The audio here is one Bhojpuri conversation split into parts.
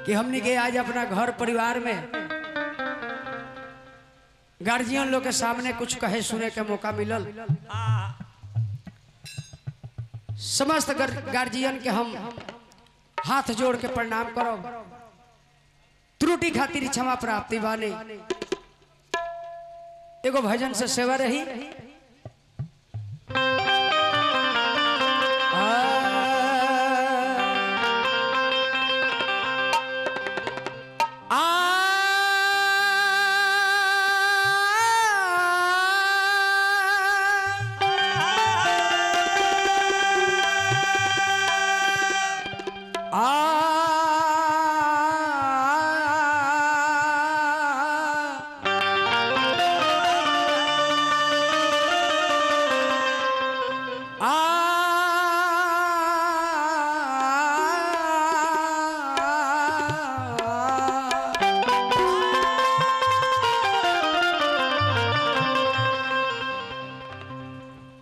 कि हमने के आज अपना घर परिवार में गार्जियन लोग के सामने कुछ कहे सुने के मौका मिलल। समस्त गार्जियन के हम हाथ जोड़ के प्रणाम करो। त्रुटि खातिर क्षमा प्राप्ति बाने। एगो भजन से सेवा रही।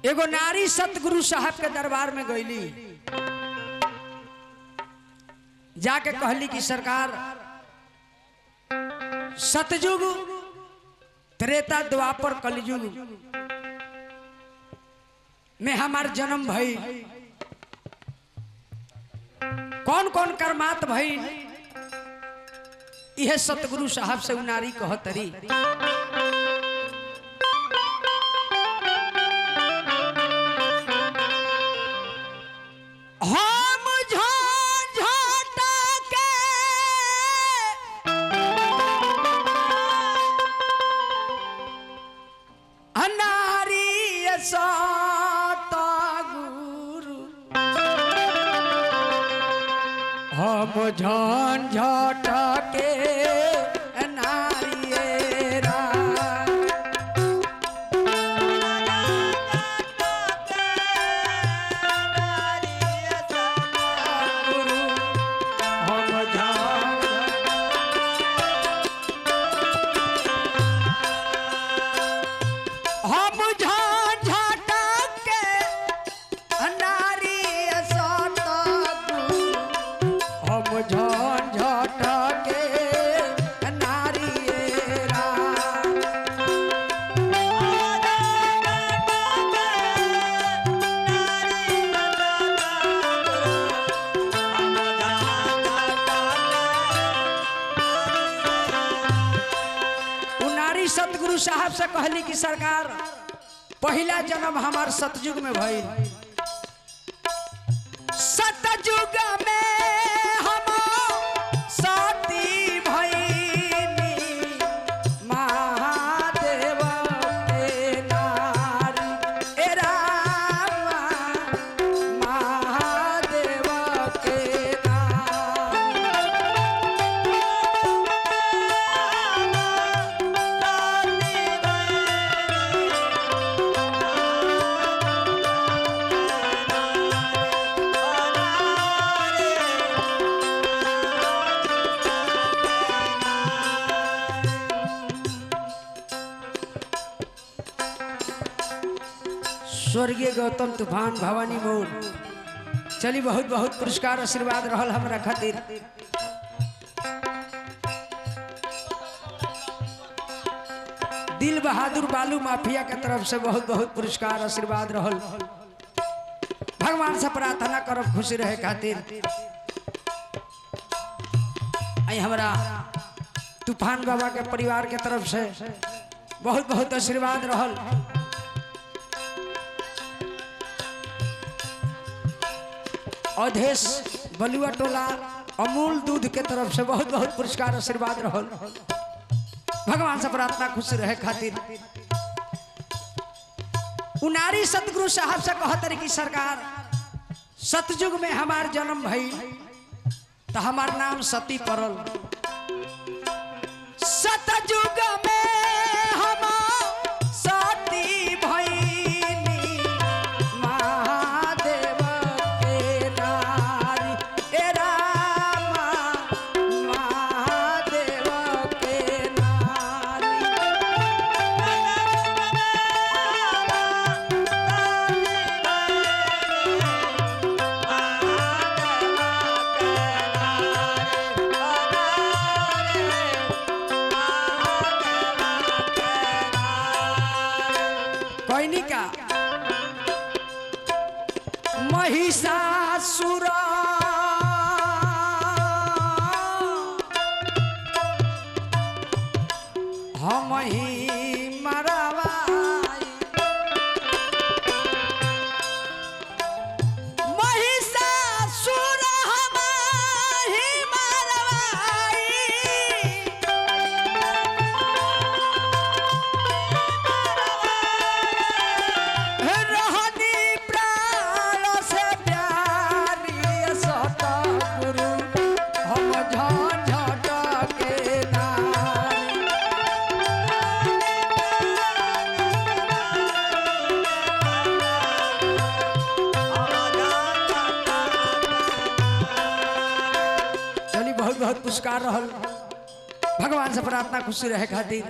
एगो नारी सतगुरु साहब के दरबार में गईली, जाके कहली कि सरकार सतयुग त्रेता द्वापर कलयुग में हमार जन्म भई, कौन कौन कर्मात भई, यह सतगुरु साहब से नारी कहतरी। हम झंझटा के नारियेरा सतगुरु साहब से कहली कि सरकार पहला जन्म हमार सतयुग में भइल। सतयुग में हम सती भइनी महादेव के नारी ए रामा महादेव के नारी। स्वर्गीय गौतम तूफान भवानी मोड़ चली बहुत बहुत पुरस्कार आशीर्वाद रहल हमरा खातिर। दिल बहादुर बालू माफिया के तरफ से बहुत बहुत पुरस्कार आशीर्वाद रहल। भगवान से प्रार्थना करब खुशी रहे खातिर। आई हमरा तूफान बाबा के परिवार के तरफ से बहुत बहुत आशीर्वाद रहल। अवधेश बलुआ टोला अमूल दूध के तरफ से बहुत बहुत पुरस्कार आशीर्वाद रहल। भगवान से प्रार्थना खुश रहे खातिर। उनारी सतगुरु साहब से कहतर की सरकार सतयुग में हमार जन्म भई तो हमार नाम सती पड़ल। सतयुग में हम सती भइनी महादेव के नारी ए रामा महादेव के नारी। हम ही मरवाई महिषासुर हम ही मरवाई रहनी प्राण से प्यारी सतगुरु हम झंझट के नारी चली बहुत बहुत पुरस्कार रहल भगवान से प्रार्थना खुशी रहे खातिर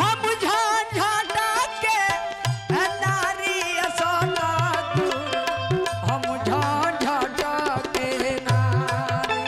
हम झंझट के नारी सतगुरु हम झंझट के नारी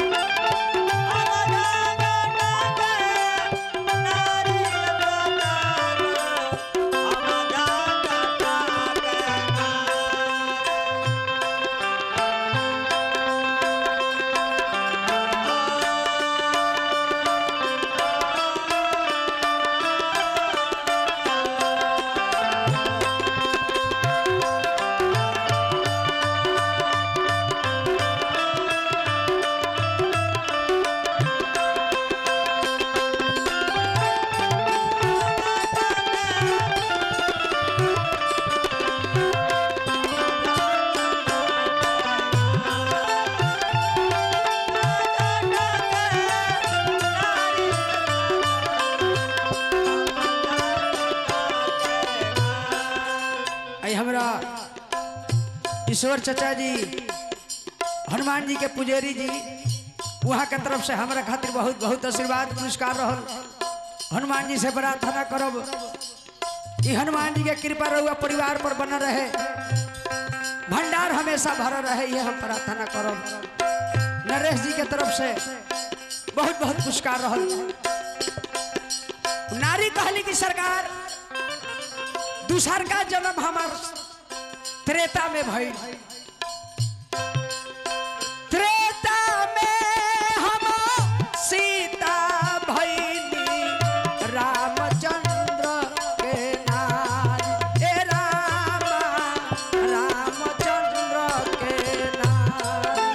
हमरा ईश्वर चचा जी हनुमान जी के पुजारी जी वहाँ के तरफ से हमारा खातिर बहुत बहुत आशीर्वाद पुरस्कार रहल हनुमान जी से प्रार्थना करब कि हनुमान जी के कृपा रहुआ परिवार पर बना रहे भंडार हमेशा भरा रहे ये हम प्रार्थना करब नरेश जी के तरफ से बहुत बहुत पुरस्कार रहल नारी कहली की सरकार दूसर का जन्म हमार त्रेता में भई त्रेता में हम सीता भईनी रामचंद्र के नारी ए रामा रामचंद्र के नारी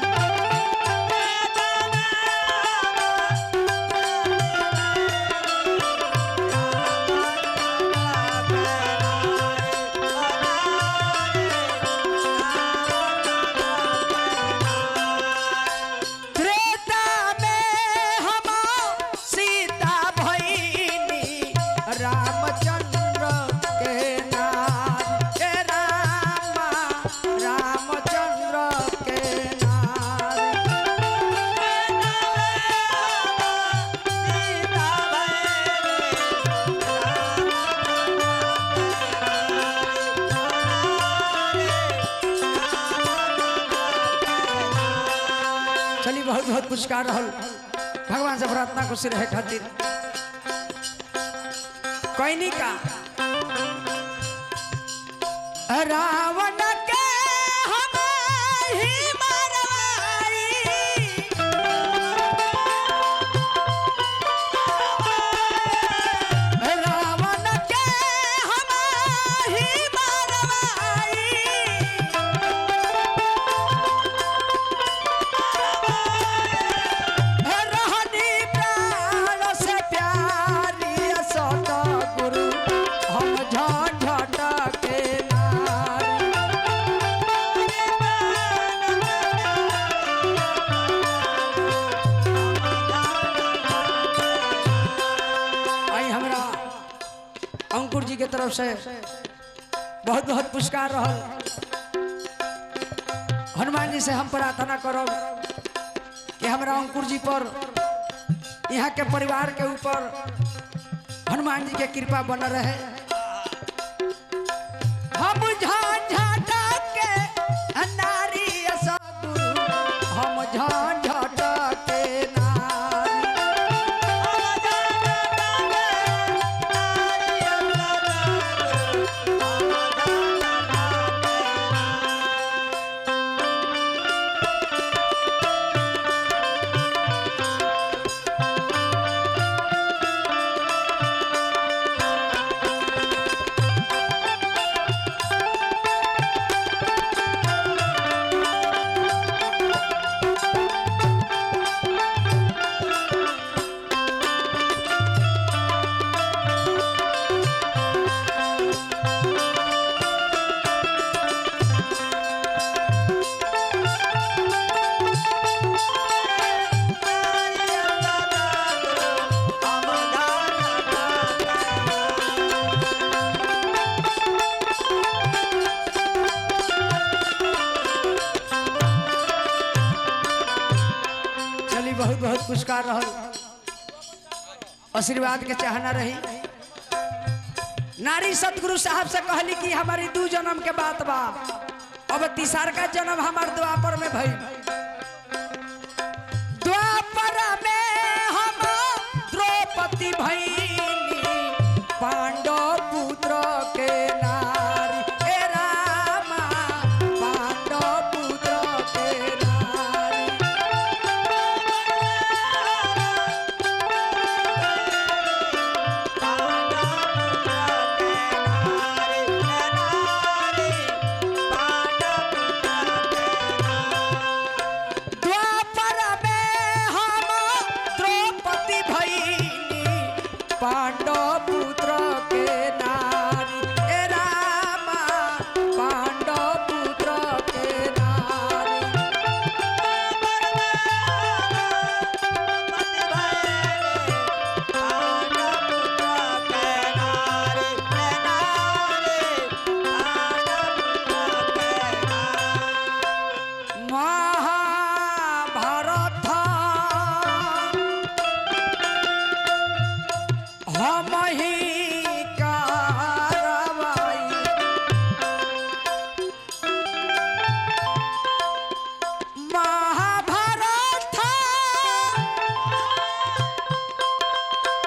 बहुत बहुत पुरस्कार रहल भगवान से प्रार्थना खुशी रहे खातिर कोई का रावण के हम ही मरवाई रावण के हम ही मरवाई अंकुर जी के तरफ से बहुत बहुत पुरस्कार रहल हनुमान जी से हम प्रार्थना करब कि हमरा अंकुर जी पर यहाँ के परिवार के ऊपर हनुमान जी के कृपा बना रहे हम झंझट के नारी सतगुरु हम झंझट के बहुत बहुत पुरस्कार रहल, आशीर्वाद के चाहना रही। नारी सतगुरु साहब से कहली कि हमारी 2 जन्म के बात बा, अब तीसर का जन्म हमार द्वापर में भई। द्वापर में हम द्रौपदी भईनी पांडव पुत्र के नारी, ए रामा पांडव पुत्र के नारी। द्वापर में हम द्रौपदी भईनी पांडव पुत्र के नारी, ए रामा पांडव पुत्र के नारी। महाभारत हम ही कारवाई, महाभारत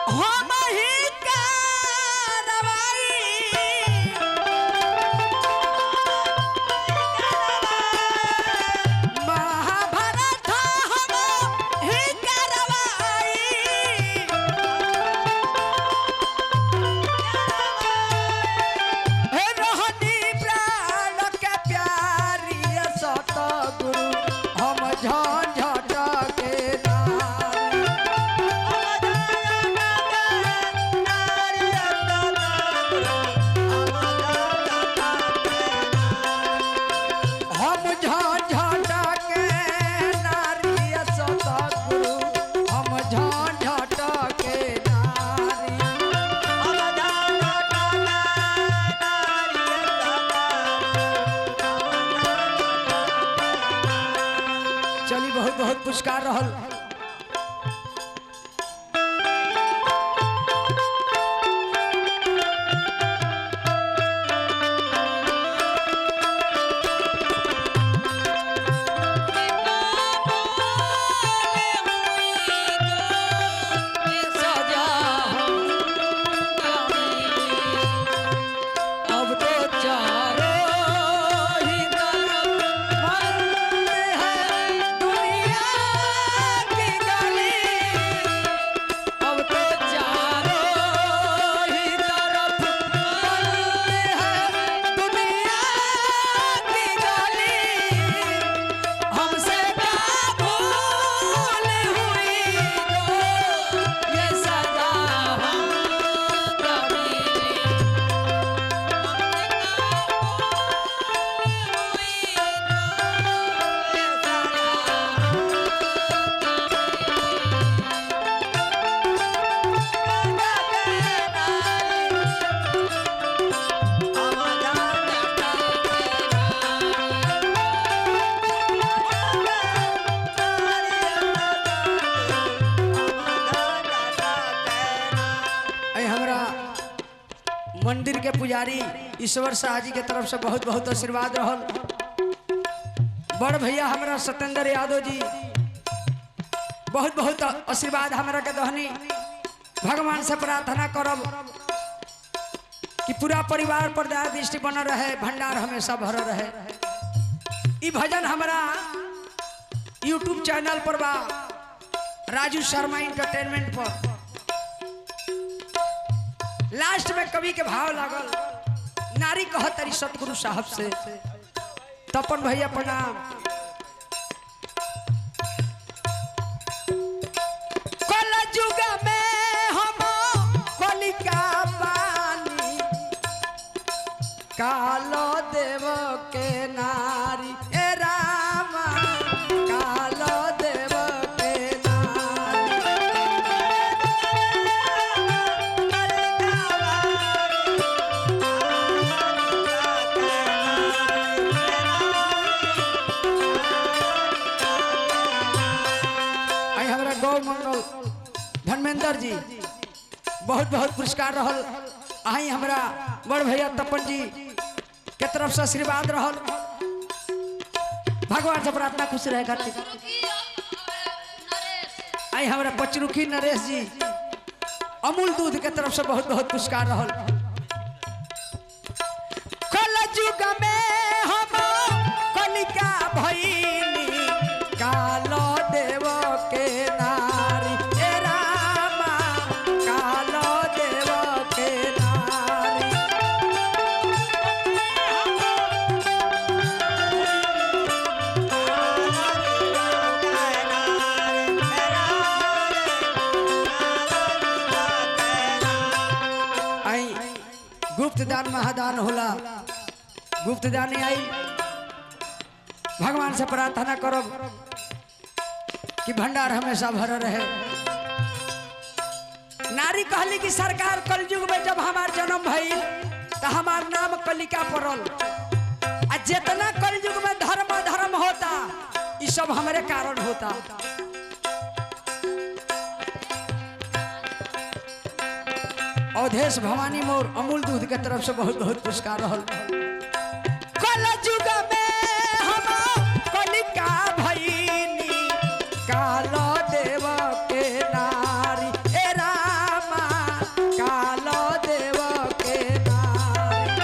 हम ही कारवाई। महाभारत हम ही कारवाई। रहनी प्राण के प्यारी सतगुरु हम झंझट के नारी। हम झंझट के नारी सतगुरु हम झंझट के नारी। चली बहुत बहुत पुरस्कार रहल। अब तो चारों ही तरफ बंद है दुनिया की गली। अब तो चारों ही तरफ बंद है दुनिया की गली। हमसे क्या भूल हुई तो ये सजा हमको मिली। ऐ हमरा मंदिर के पुजारी ईश्वर शाह जी के तरफ से बहुत बहुत आशीर्वाद रहल। बड़ भैया हमरा सत्येंद्र यादव जी बहुत बहुत आशीर्वाद हमरा के दहनी। भगवान से प्रार्थना करब कि पूरा परिवार पर दया दृष्टि बनल रहे, भंडार हमेशा भरल रहे। ई भजन हमरा YouTube चैनल पर बा, राजू शर्मा इंटरटेनमेंट पर। लास्ट में कवि के भाव लागल, नारी कहतरी सतगुरु साहब से, तपन भैया प्रणाम। कल युग में हम कलिका बानी, कालो देव के नारी, ए रामा कालो देव के नारी। गौ मंगल धर्मेंद्र जी बहुत बहुत पुरस्कार रहल। आई हमरा बड़ भैया तपन जी के तरफ से आशीर्वाद रहल। भगवान से प्रार्थना खुश रहे खातिर। आई हमरा बचरुखी नरेश जी अमूल दूध के तरफ से बहुत बहुत पुरस्कार रहल। कल युग में हम कलिका भईनी कालो देव के नारी ए रामा कालो देव के नारी। आई गुप्त दान महादान होला। गुप्त दान आई भगवान से प्रार्थना करो कि भंडार हमेशा भर रहे। नारी कहली कि सरकार कलयुग में जब हमार जन्म भइल तो हमार नाम कलिका पड़ल। आ जितना कलयुग में धर्म धर्म होता ये सब हमारे कारण होता। अवधेश भवानी मोर अमूल दूध के तरफ से बहुत बहुत पुरस्कार रहल। कलयुग में हम कलिका भईनी कालो देव के नारी ए रामा कालो देव के नारी।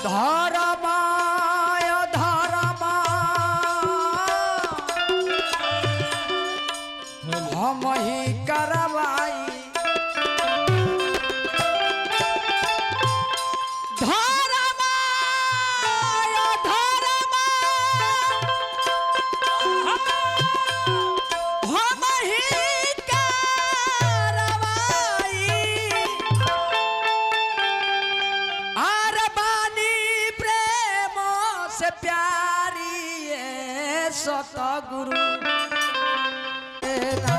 धर्माय धर्मा हम ही करवाई। धर्माय धर्मा हम ही करवाई। आर बानी प्रेम से प्यारी सतगुरु ए ना